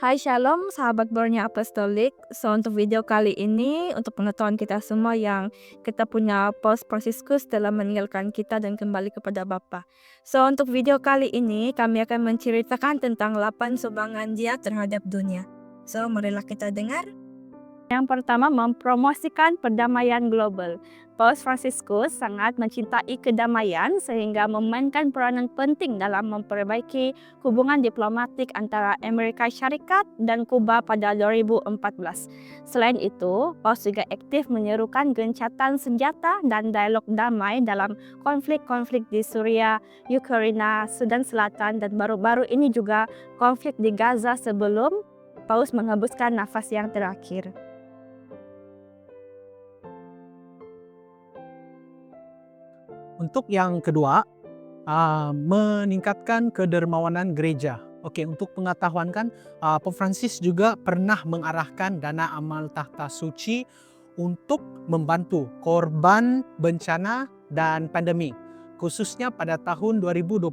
Hai Shalom, sahabat Borneo Apostolik. Untuk video kali ini, untuk pengetahuan kita semua yang kita punya Paus Franciscus telah meninggalkan kita dan kembali kepada Bapa. Untuk video kali ini, kami akan menceritakan tentang 8 sumbangan dia terhadap dunia. Marilah kita dengar. Yang pertama, mempromosikan perdamaian global. Paus Franciscus sangat mencintai kedamaian sehingga memainkan peranan penting dalam memperbaiki hubungan diplomatik antara Amerika Syarikat dan Kuba pada 2014. Selain itu, Paus juga aktif menyerukan gencatan senjata dan dialog damai dalam konflik-konflik di Suriah, Ukraina, Sudan Selatan, dan baru-baru ini juga konflik di Gaza sebelum Paus menghembuskan nafas yang terakhir. Untuk yang kedua, meningkatkan kedermawanan gereja. Oke, untuk pengetahuan kan, Pope Francis juga pernah mengarahkan dana amal tahta suci untuk membantu korban bencana dan pandemi. Khususnya pada tahun 2021,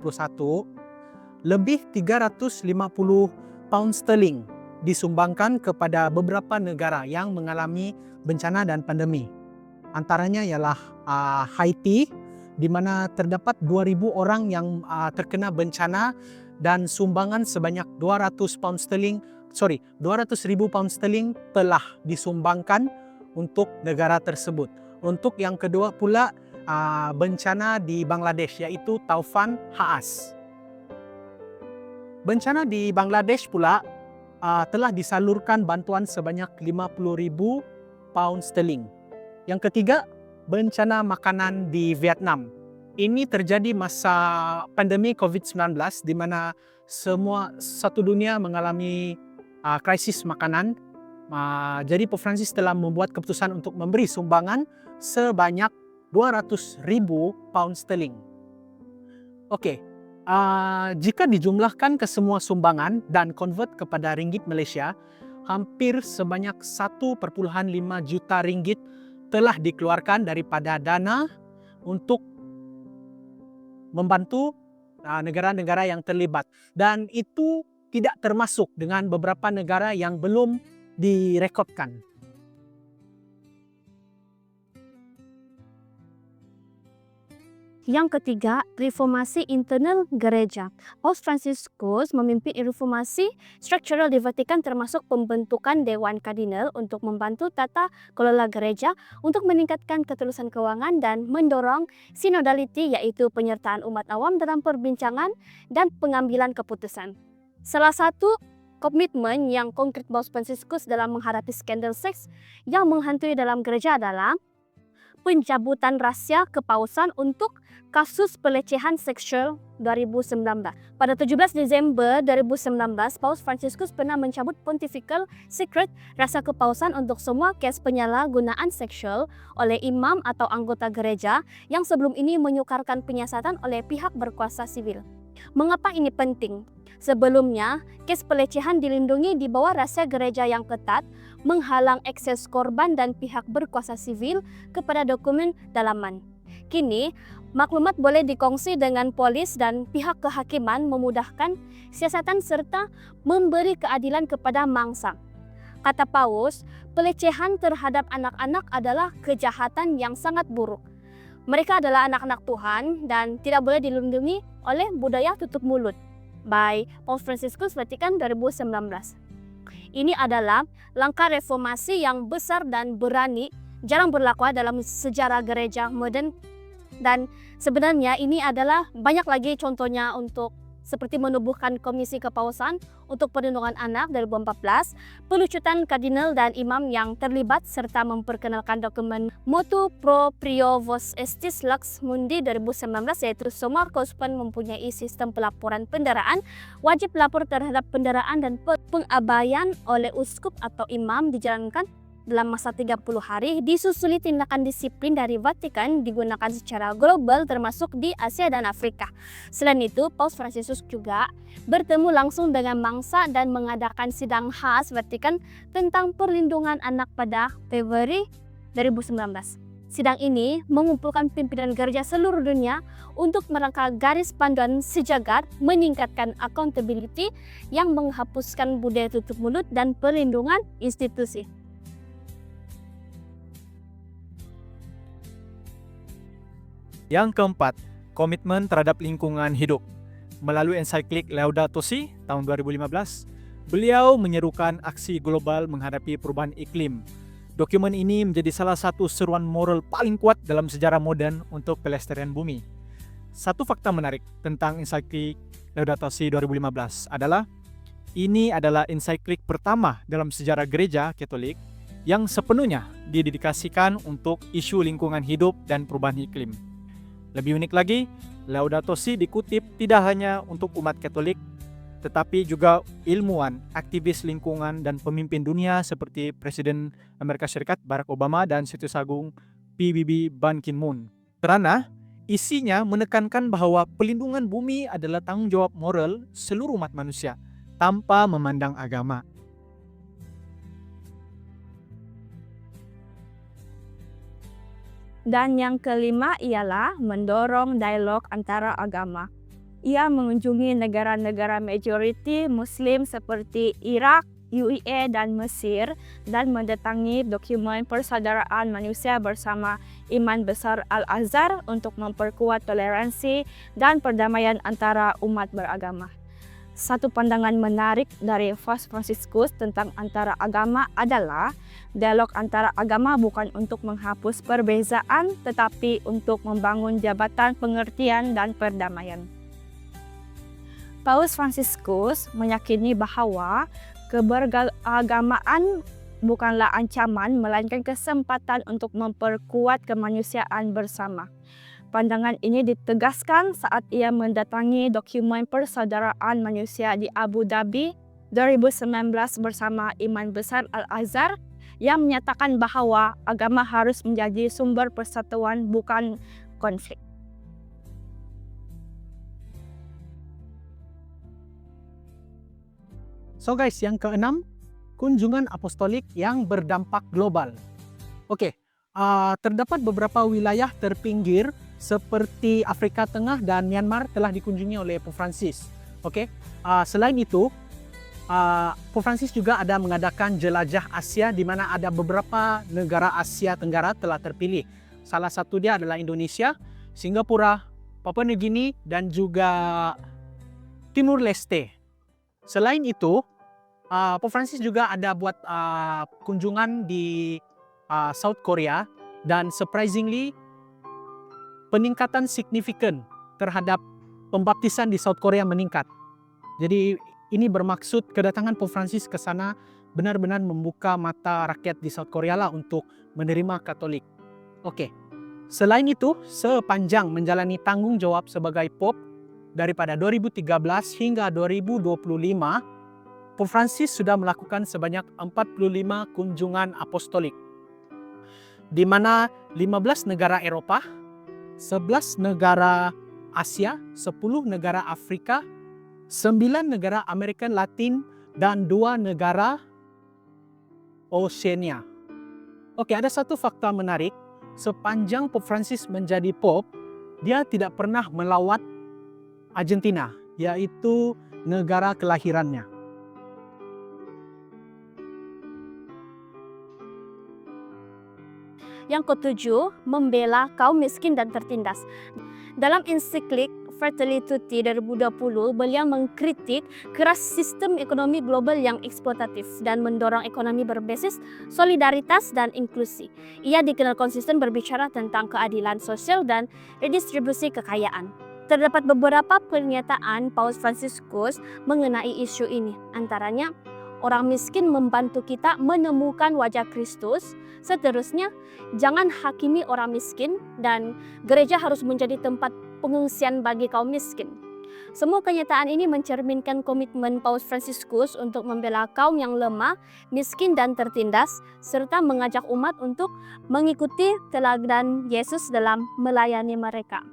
lebih 350 pound sterling disumbangkan kepada beberapa negara yang mengalami bencana dan pandemi. Antaranya ialah Haiti, di mana terdapat 2.000 orang yang terkena bencana dan sumbangan sebanyak 200 ribu pound sterling telah disumbangkan untuk negara tersebut. Untuk yang kedua pula, bencana di Bangladesh, yaitu Taufan Haas. Bencana di Bangladesh pula telah disalurkan bantuan sebanyak 50.000 pound sterling. Yang ketiga, bencana makanan di Vietnam. Ini terjadi masa pandemi COVID-19 di mana satu dunia mengalami krisis makanan. Jadi Pope Francis telah membuat keputusan untuk memberi sumbangan sebanyak 200.000 pound sterling. Oke, jika dijumlahkan ke semua sumbangan dan convert kepada ringgit Malaysia, hampir sebanyak 1,5 juta ringgit telah dikeluarkan daripada dana untuk membantu negara-negara yang terlibat. Dan itu tidak termasuk dengan beberapa negara yang belum direkodkan. Yang ketiga, reformasi internal gereja. Paus Franciscus memimpin reformasi struktural di Vatikan, termasuk pembentukan Dewan Kardinal untuk membantu tata kelola gereja untuk meningkatkan ketulusan keuangan dan mendorong synodality, yaitu penyertaan umat awam dalam perbincangan dan pengambilan keputusan. Salah satu komitmen yang konkret Paus Franciscus dalam menghadapi skandal seks yang menghantui dalam gereja adalah pencabutan rahasia kepausan untuk kasus pelecehan seksual 2019. Pada 17 Desember 2019, Paus Franciscus pernah mencabut Pontifical Secret rahasia kepausan untuk semua kes penyalahgunaan seksual oleh imam atau anggota gereja yang sebelum ini menyukarkan penyiasatan oleh pihak berkuasa sivil. Mengapa ini penting? Sebelumnya, kes pelecehan dilindungi di bawah rahasia gereja yang ketat, menghalang akses korban dan pihak berkuasa sivil kepada dokumen dalaman. Kini, maklumat boleh dikongsi dengan polis dan pihak kehakiman, memudahkan siasatan serta memberi keadilan kepada mangsa. Kata Paus, pelecehan terhadap anak-anak adalah kejahatan yang sangat buruk. Mereka adalah anak-anak Tuhan dan tidak boleh dilindungi oleh budaya tutup mulut. By Paus Franciscus, Vatikan 2019. Ini adalah langkah reformasi yang besar dan berani, jarang berlaku dalam sejarah gereja modern, dan sebenarnya ini adalah banyak lagi contohnya, untuk seperti menubuhkan Komisi Kepausan untuk Perlindungan Anak 2014, pelucutan kardinal dan imam yang terlibat, serta memperkenalkan dokumen Motu Proprio Vos Estis Lux Mundi 2019, yaitu semua keuskupan mempunyai sistem pelaporan pendaraan, wajib lapor terhadap pendaraan dan pengabaian oleh uskup atau imam dijalankan dalam masa 30 hari, disusuli tindakan disiplin dari Vatikan digunakan secara global termasuk di Asia dan Afrika. Selain itu, Paus Franciscus juga bertemu langsung dengan mangsa dan mengadakan sidang khas Vatikan tentang perlindungan anak pada Februari 2019. Sidang ini mengumpulkan pimpinan gereja seluruh dunia untuk merangka garis panduan sejagat meningkatkan accountability yang menghapuskan budaya tutup mulut dan perlindungan institusi. Yang keempat, komitmen terhadap lingkungan hidup. Melalui ensiklik Laudato Si tahun 2015, beliau menyerukan aksi global menghadapi perubahan iklim. Dokumen ini menjadi salah satu seruan moral paling kuat dalam sejarah modern untuk pelestarian bumi. Satu fakta menarik tentang ensiklik Laudato Si 2015 adalah ini adalah ensiklik pertama dalam sejarah gereja Katolik yang sepenuhnya didedikasikan untuk isu lingkungan hidup dan perubahan iklim. Lebih unik lagi, Laudato Si dikutip tidak hanya untuk umat Katolik, tetapi juga ilmuwan, aktivis lingkungan, dan pemimpin dunia seperti Presiden Amerika Serikat Barack Obama dan Situs Agung PBB Ban Ki-moon. Karena isinya menekankan bahwa pelindungan bumi adalah tanggung jawab moral seluruh umat manusia, tanpa memandang agama. Dan yang kelima ialah mendorong dialog antara agama. Ia mengunjungi negara-negara majoriti Muslim seperti Irak, UAE, dan Mesir dan mendatangi dokumen persaudaraan manusia bersama Imam Besar Al-Azhar untuk memperkuat toleransi dan perdamaian antara umat beragama. Satu pandangan menarik dari Paus Fransiskus tentang antara agama adalah dialog antara agama bukan untuk menghapus perbezaan tetapi untuk membangun jabatan pengertian dan perdamaian. Paus Fransiskus meyakini bahwa keberagamaan bukanlah ancaman melainkan kesempatan untuk memperkuat kemanusiaan bersama. Pandangan ini ditegaskan saat ia mendatangi dokumen persaudaraan manusia di Abu Dhabi 2019 bersama Imam Besar Al-Azhar yang menyatakan bahwa agama harus menjadi sumber persatuan bukan konflik. So guys, yang keenam, kunjungan apostolik yang berdampak global. Oke, terdapat beberapa wilayah terpinggir seperti Afrika Tengah dan Myanmar telah dikunjungi oleh Pope Francis. Oke, selain itu, Pope Francis juga ada mengadakan jelajah Asia di mana ada beberapa negara Asia Tenggara telah terpilih. Salah satu dia adalah Indonesia, Singapura, Papua Nugini, dan juga Timur Leste. Selain itu, Pope Francis juga ada buat kunjungan di South Korea dan surprisingly peningkatan signifikan terhadap pembaptisan di South Korea meningkat. Jadi ini bermaksud kedatangan Pope Francis ke sana benar-benar membuka mata rakyat di South Korea lah untuk menerima Katolik. Oke. Selain itu, sepanjang menjalani tanggung jawab sebagai Pope daripada 2013 hingga 2025, Pope Francis sudah melakukan sebanyak 45 kunjungan apostolik, di mana 15 negara Eropa, 11 negara Asia, 10 negara Afrika, 9 negara Amerika Latin, dan 2 negara Oceania. Oke, ada satu fakta menarik. Sepanjang Pope Francis menjadi Pope, dia tidak pernah melawat Argentina, yaitu negara kelahirannya. Yang ketujuh, membela kaum miskin dan tertindas. Dalam ensiklik Fratelli Tutti 2020, beliau mengkritik keras sistem ekonomi global yang eksploitatif dan mendorong ekonomi berbasis solidaritas dan inklusi. Ia dikenal konsisten berbicara tentang keadilan sosial dan redistribusi kekayaan. Terdapat beberapa pernyataan Paus Fransiskus mengenai isu ini, antaranya orang miskin membantu kita menemukan wajah Kristus. Seterusnya, jangan hakimi orang miskin dan gereja harus menjadi tempat pengungsian bagi kaum miskin. Semua kenyataan ini mencerminkan komitmen Paus Fransiskus untuk membela kaum yang lemah, miskin, dan tertindas, serta mengajak umat untuk mengikuti teladan Yesus dalam melayani mereka.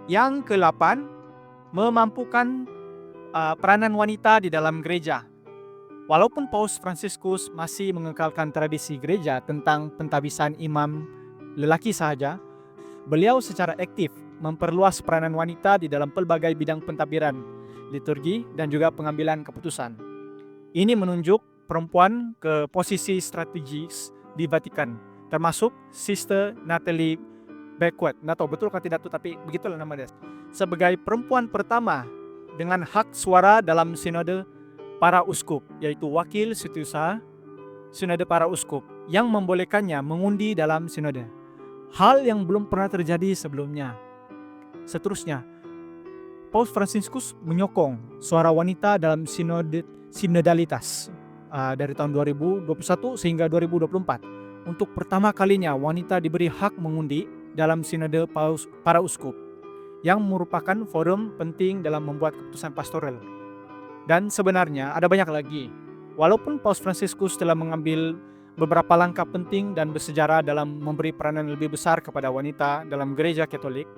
Yang ke-8, memampukan peranan wanita di dalam gereja. Walaupun Paus Fransiskus masih mengekalkan tradisi gereja tentang pentabisan imam lelaki sahaja, beliau secara aktif memperluas peranan wanita di dalam pelbagai bidang pentabiran, liturgi, dan juga pengambilan keputusan. Ini menunjuk perempuan ke posisi strategis di Vatikan, termasuk Sister Natalie Beckwith. Nggak tahu betul kan tidak tuh, tapi begitulah nama dia. Sebagai perempuan pertama dengan hak suara dalam sinode para uskup, yaitu wakil setiausaha sinode para uskup yang membolehkannya mengundi dalam sinode. Hal yang belum pernah terjadi sebelumnya. Seterusnya, Paus Fransiskus menyokong suara wanita dalam sinodalitas dari tahun 2021 sehingga 2024. Untuk pertama kalinya wanita diberi hak mengundi dalam sinode para uskup, yang merupakan forum penting dalam membuat keputusan pastoral. Dan sebenarnya ada banyak lagi. Walaupun Paus Fransiskus telah mengambil beberapa langkah penting dan bersejarah dalam memberi peranan lebih besar kepada wanita dalam gereja Katolik,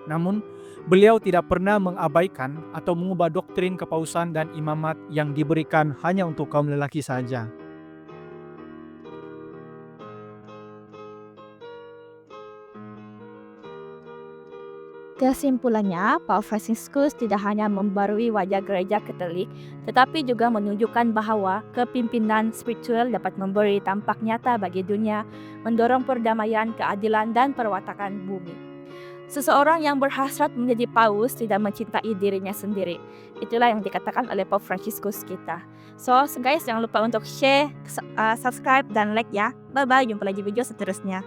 namun beliau tidak pernah mengabaikan atau mengubah doktrin kepausan dan imamat yang diberikan hanya untuk kaum lelaki saja. Kesimpulannya, Paus Fransiskus tidak hanya membarui wajah gereja Katolik, tetapi juga menunjukkan bahwa kepimpinan spiritual dapat memberi tampak nyata bagi dunia, mendorong perdamaian, keadilan, dan perwatakan bumi. Seseorang yang berhasrat menjadi paus tidak mencintai dirinya sendiri. Itulah yang dikatakan oleh Paus Fransiskus kita. So guys, jangan lupa untuk share, subscribe, dan like ya. Bye-bye, jumpa lagi video seterusnya.